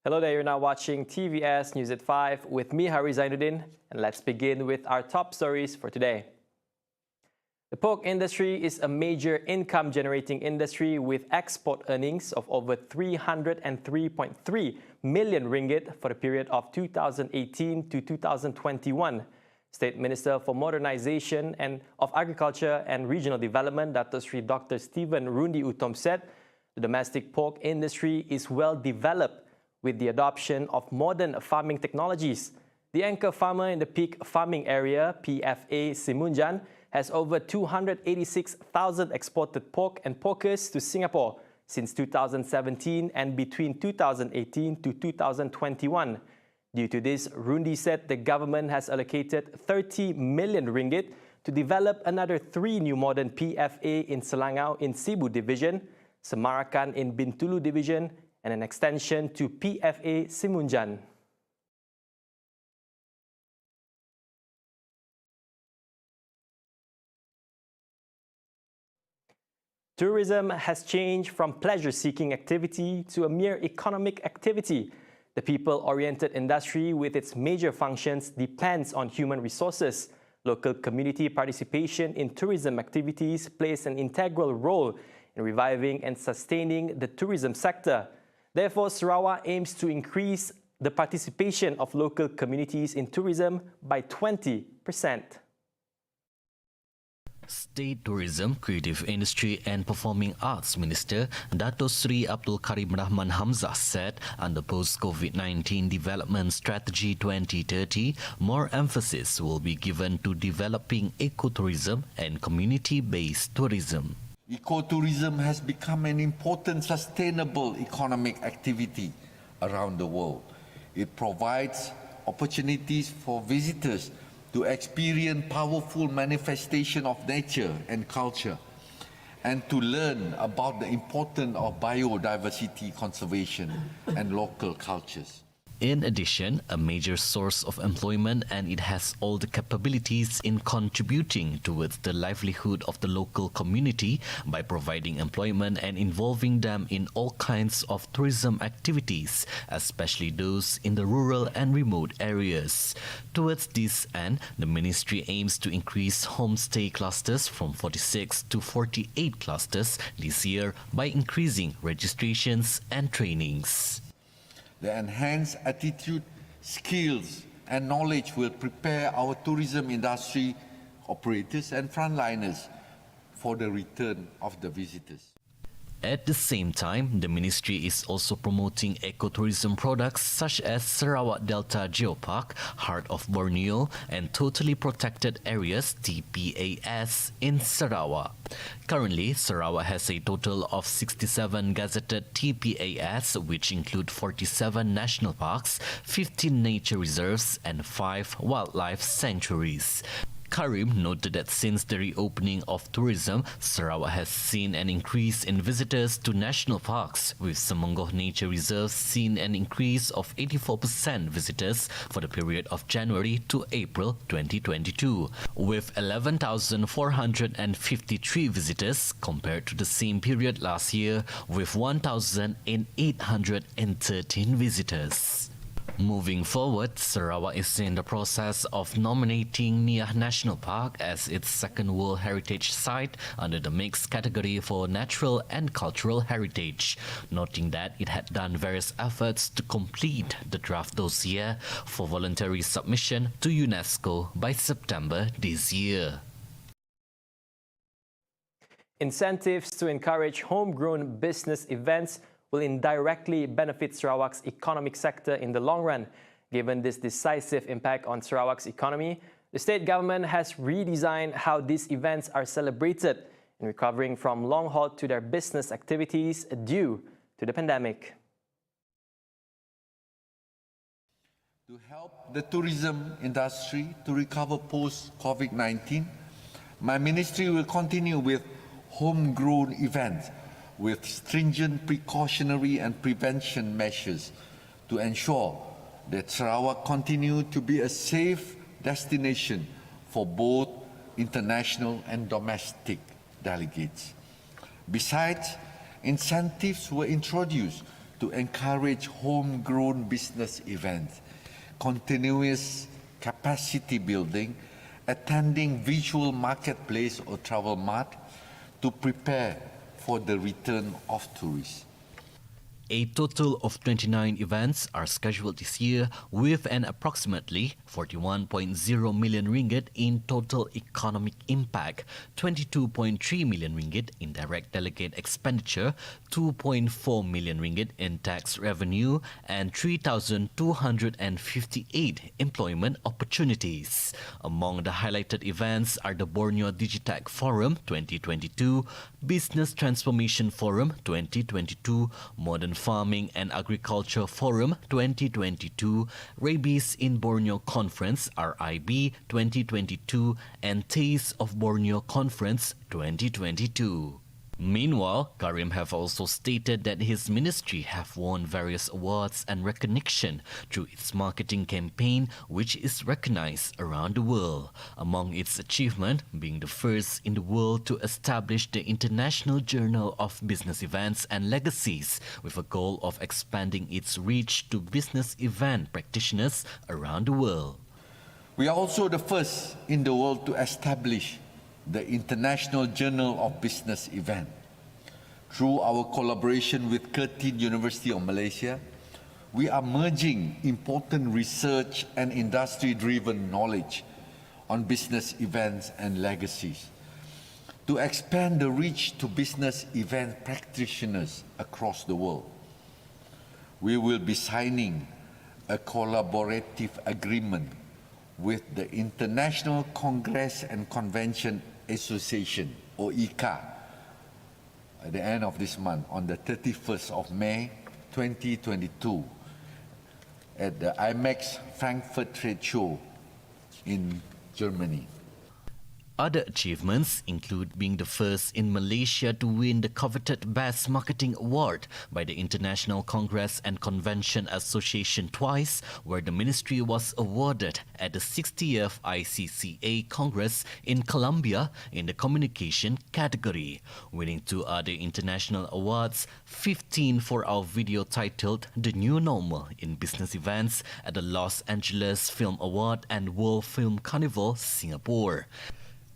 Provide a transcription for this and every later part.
Hello there, you're now watching TVS News at 5 with me, Hari Zainuddin, and let's begin with our top stories for today. The pork industry is a major income-generating industry with export earnings of over 303.3 million ringgit for the period of 2018 to 2021. State Minister for Modernisation and of Agriculture and Regional Development, Dr. Stephen Rundi Utom said the domestic pork industry is well developed with the adoption of modern farming technologies. The anchor farmer in the peak farming area, PFA Simunjan, has over 286,000 exported pork and porkers to Singapore since 2017 and between 2018 to 2021. Due to this, Rundi said the government has allocated 30 million ringgit to develop another 3 new modern PFA in Selangau in Sibu Division, Semarakan in Bintulu Division, and an extension to PFA Simunjan. Tourism has changed from pleasure-seeking activity to a mere economic activity. The people-oriented industry with its major functions depends on human resources. Local community participation in tourism activities plays an integral role in reviving and sustaining the tourism sector. Therefore, Sarawak aims to increase the participation of local communities in tourism by 20%. State Tourism, Creative Industry and Performing Arts Minister Dato Sri Abdul Karim Rahman Hamzah said under post-COVID-19 Development Strategy 2030, more emphasis will be given to developing ecotourism and community-based tourism. Ecotourism has become an important sustainable economic activity around the world. It provides opportunities for visitors to experience powerful manifestation of nature and culture and to learn about the importance of biodiversity conservation and local cultures. In addition, a major source of employment, and it has all the capabilities in contributing towards the livelihood of the local community by providing employment and involving them in all kinds of tourism activities, especially those in the rural and remote areas. Towards this end, the ministry aims to increase homestay clusters from 46 to 48 clusters this year by increasing registrations and trainings. The enhanced attitude, skills and knowledge will prepare our tourism industry operators and frontliners for the return of the visitors. At the same time, the ministry is also promoting ecotourism products such as Sarawak Delta Geopark, Heart of Borneo and Totally Protected Areas TPAS in Sarawak. Currently, Sarawak has a total of 67 gazetted TPAS, which include 47 national parks, 15 nature reserves and 5 wildlife sanctuaries. Karim noted that since the reopening of tourism, Sarawak has seen an increase in visitors to national parks, with Semenggong Nature Reserve seen an increase of 84% visitors for the period of January to April 2022, with 11,453 visitors compared to the same period last year, with 1,813 visitors. Moving forward, Sarawak is in the process of nominating Niah National Park as its second World Heritage Site under the mixed category for natural and cultural heritage, noting that it had done various efforts to complete the draft dossier for voluntary submission to UNESCO by September this year. Incentives to encourage homegrown business events will indirectly benefit Sarawak's economic sector in the long run. Given this decisive impact on Sarawak's economy, the state government has redesigned how these events are celebrated in recovering from long halt to their business activities due to the pandemic. To help the tourism industry to recover post-COVID-19, my ministry will continue with homegrown events with stringent precautionary and prevention measures to ensure that Sarawak continue to be a safe destination for both international and domestic delegates. Besides, incentives were introduced to encourage homegrown business events, continuous capacity building, attending visual marketplace or travel mart to prepare for the return of tourists. A total of 29 events are scheduled this year with an approximately 41.0 million ringgit in total economic impact, 22.3 million ringgit in direct delegate expenditure, 2.4 million ringgit in tax revenue, and 3,258 employment opportunities. Among the highlighted events are the Borneo Digitech Forum 2022, Business Transformation Forum 2022, Modern Farming and Agriculture Forum 2022, Rabies in Borneo Conference RIB 2022, and Taste of Borneo Conference 2022. Meanwhile, Karim have also stated that his ministry have won various awards and recognition through its marketing campaign, which is recognized around the world. Among its achievement being the first in the world to establish the International Journal of Business Events and Legacies, with a goal of expanding its reach to business event practitioners around the world. We are also the first in the world to establish the International Journal of Business Event. Through our collaboration with Curtin University of Malaysia, we are merging important research and industry-driven knowledge on business events and legacies to expand the reach to business event practitioners across the world. We will be signing a collaborative agreement with the International Congress and Convention Association, or ICA, at the end of this month, on the 31st of May 2022, at the IMEX Frankfurt Trade Show in Germany. Other achievements include being the first in Malaysia to win the coveted Best Marketing Award by the International Congress and Convention Association twice, where the ministry was awarded at the 60th ICCA Congress in Colombia in the communication category. Winning 2 other international awards, 15 for our video titled The New Normal in Business Events at the Los Angeles Film Award and World Film Carnival, Singapore.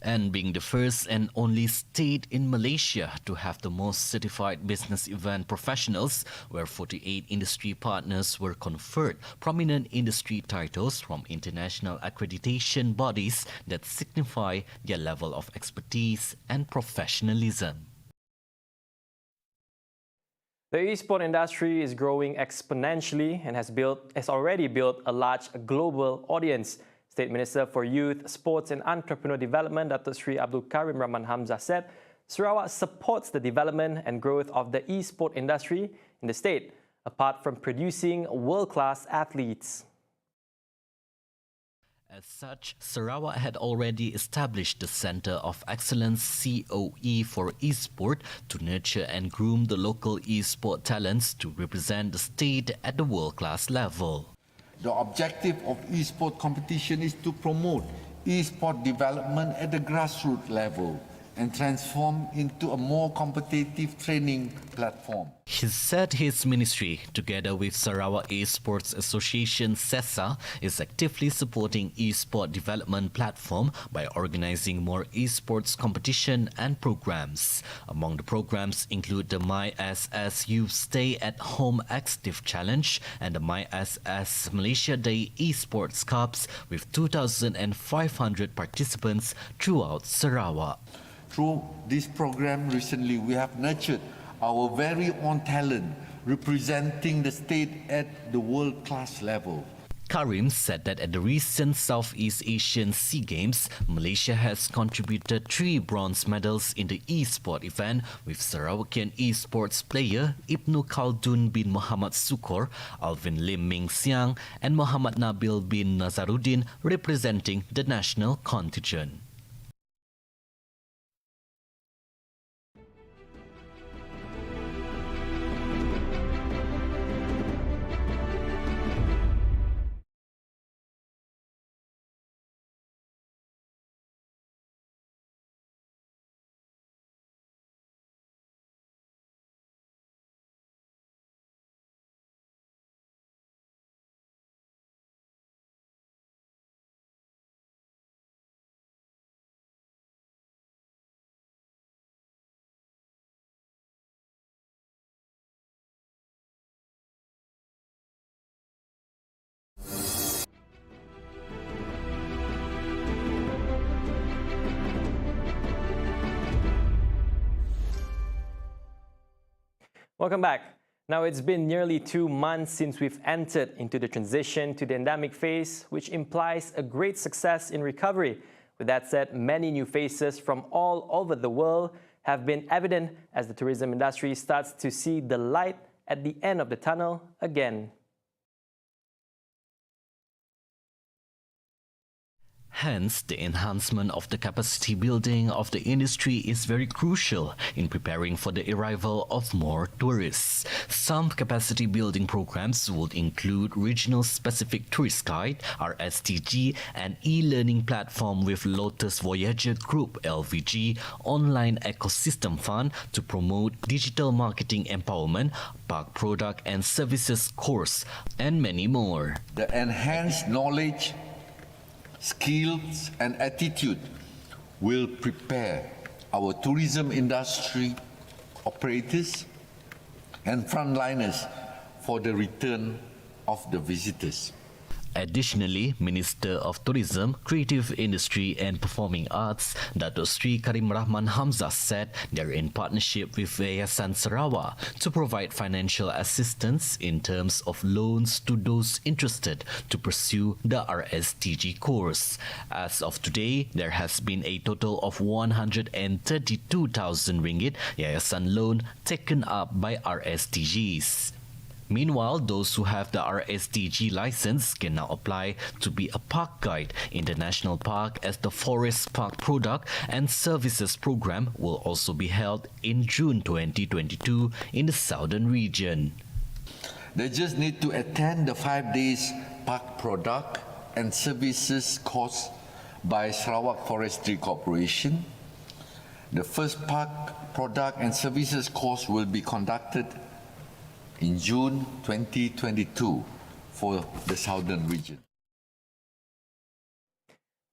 And being the first and only state in Malaysia to have the most certified business event professionals, where 48 industry partners were conferred prominent industry titles from international accreditation bodies that signify their level of expertise and professionalism. The esports industry is growing exponentially and has already built a large global audience. State Minister for Youth, Sports and Entrepreneur Development, Dato Sri Abdul Karim Rahman Hamzah said, Sarawak supports the development and growth of the e-sport industry in the state, apart from producing world-class athletes. As such, Sarawak had already established the Centre of Excellence COE for eSport to nurture and groom the local eSport talents to represent the state at the world-class level. The objective of e-sport competition is to promote e-sport development at the grassroots level and transform into a more competitive training platform. He said his ministry, together with Sarawak Esports Association SESA, is actively supporting e-sport development platform by organizing more esports competition and programs. Among the programs include the MySS Youth Stay at Home Active Challenge and the MySS Malaysia Day Esports Cups with 2,500 participants throughout Sarawak. Through this program recently, we have nurtured our very own talent representing the state at the world-class level. Karim said that at the recent Southeast Asian SEA Games, Malaysia has contributed 3 bronze medals in the e-sport event, with Sarawakian e-sports player Ibnu Khaldun bin Muhammad Sukor, Alvin Lim Ming Siang and Muhammad Nabil bin Nazaruddin representing the national contingent. Welcome back. Now, it's been nearly 2 months since we've entered into the transition to the endemic phase, which implies a great success in recovery. With that said, many new faces from all over the world have been evident as the tourism industry starts to see the light at the end of the tunnel again. Hence, the enhancement of the capacity building of the industry is very crucial in preparing for the arrival of more tourists. Some capacity building programs would include Regional Specific Tourist Guide, RSTG, and e-learning platform with Lotus Voyager Group LVG, online ecosystem fund to promote digital marketing empowerment, park product and services course, and many more. The enhanced knowledge, skills and attitude will prepare our tourism industry operators and frontliners for the return of the visitors. Additionally, Minister of Tourism, Creative Industry and Performing Arts, Dato Sri Karim Rahman Hamzah said they're in partnership with Yayasan Sarawak to provide financial assistance in terms of loans to those interested to pursue the RSTG course. As of today, there has been a total of 132,000 ringgit Yayasan loan taken up by RSTGs. Meanwhile, those who have the RSTG license can now apply to be a park guide in the national park, as the Forest Park Product and Services Program will also be held in June 2022 in the southern region. They just need to attend the 5 days Park Product and Services course by Sarawak Forestry Corporation. The first Park Product and Services course will be conducted in June 2022 for the southern region.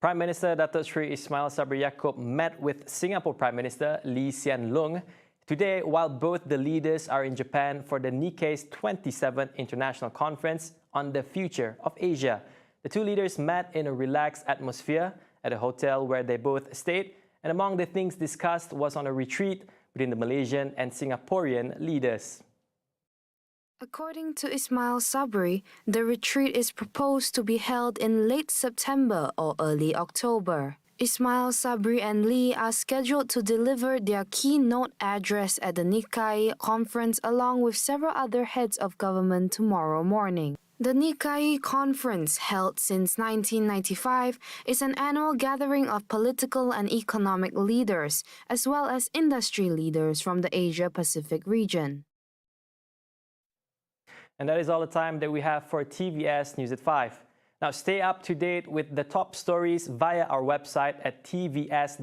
Prime Minister Dato Sri Ismail Sabri Yaakob met with Singapore Prime Minister Lee Hsien Loong today while both the leaders are in Japan for the Nikkei's 27th International Conference on the Future of Asia. The two leaders met in a relaxed atmosphere at a hotel where they both stayed, and among the things discussed was on a retreat between the Malaysian and Singaporean leaders. According to Ismail Sabri, the retreat is proposed to be held in late September or early October. Ismail Sabri and Lee are scheduled to deliver their keynote address at the Nikkei conference along with several other heads of government tomorrow morning. The Nikkei conference, held since 1995, is an annual gathering of political and economic leaders, as well as industry leaders from the Asia-Pacific region. And that is all the time that we have for TVS News at 5. Now stay up to date with the top stories via our website at tvs.tv.my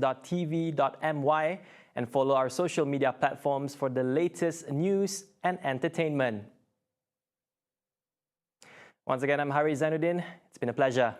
and follow our social media platforms for the latest news and entertainment. Once again, I'm Hari Zainuddin. It's been a pleasure.